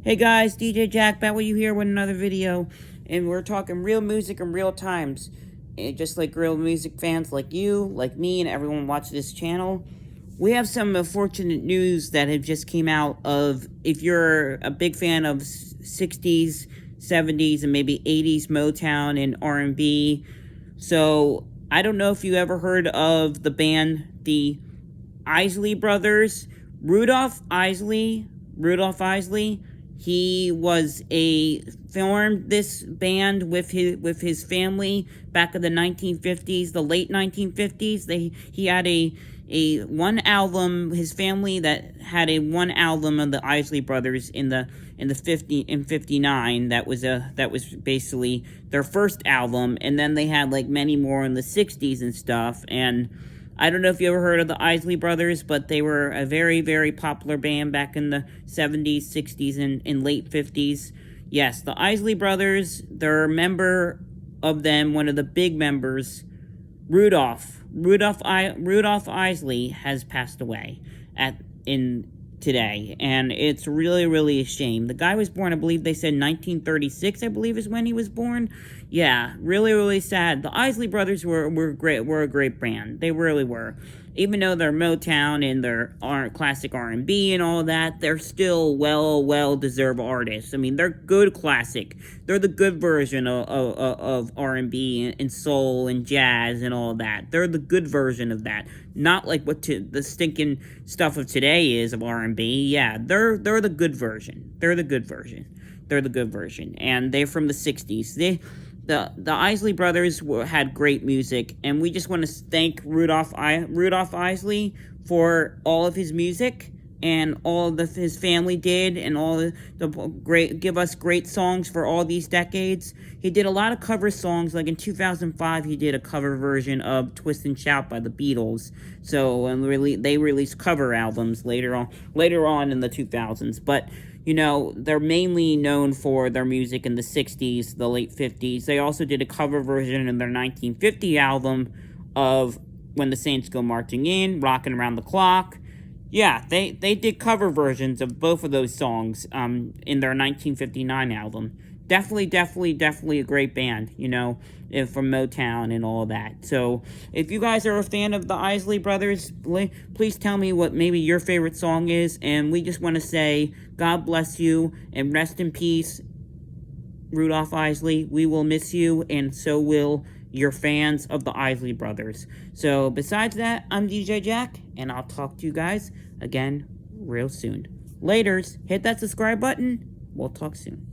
Hey guys, DJ Jack back with you here with another video, and we're talking real music in real times. And just like real music fans like you, like me, and everyone watching this channel, we have some unfortunate news that have just came out of, if you're a big fan of 60s, 70s, and maybe 80s Motown and R&B. So, I don't know if you ever heard of the band, the Isley brothers. Rudolph Isley, he formed this band with his family back in the 1950s, the late 1950s. He had a one album, his family that had a one album of the Isley brothers in 59. That was basically their first album, and then they had like many more in the 60s and stuff. And I don't know if you ever heard of the Isly brothers, but they were a very, very popular band back in the 70s, 60s, and late 50s. Yes, the Isley brothers, their member of them, one of the big members, Rudolph Isley, has passed away today, and it's really, really a shame. The guy was born, I believe they said 1936, I believe is when he was born. Yeah, really, really sad. The Isley brothers were a great band. They really were. Even though they're Motown and they're classic R&B and all that, they're still well-deserved artists. I mean, they're good classic. They're the good version of R&B and soul and jazz and all that. They're the good version of that. Not like what the stinking stuff of today is of R&B. Yeah, they're the good version. They're the good version. And they're from the 60s. The Isley brothers had great music, and we just want to thank Rudolph Isley for all of his music and all that his family did, and all give us great songs for all these decades. He did a lot of cover songs. Like in 2005, he did a cover version of "Twist and Shout" by the Beatles. So, and they released cover albums later on in the 2000s, but you know, they're mainly known for their music in the 60s, the late 50s. They also did a cover version in their 1950 album of "When the Saints Go Marching In," "Rockin' Around the Clock." Yeah, they did cover versions of both of those songs in their 1959 album. Definitely a great band, you know, from Motown and all that. So, if you guys are a fan of the Isley brothers, please tell me what maybe your favorite song is. And we just want to say, God bless you, and rest in peace, Rudolph Isley. We will miss you, and so will your fans of the Isley brothers. So, besides that, I'm DJ Jack, and I'll talk to you guys again real soon. Laters. Hit that subscribe button. We'll talk soon.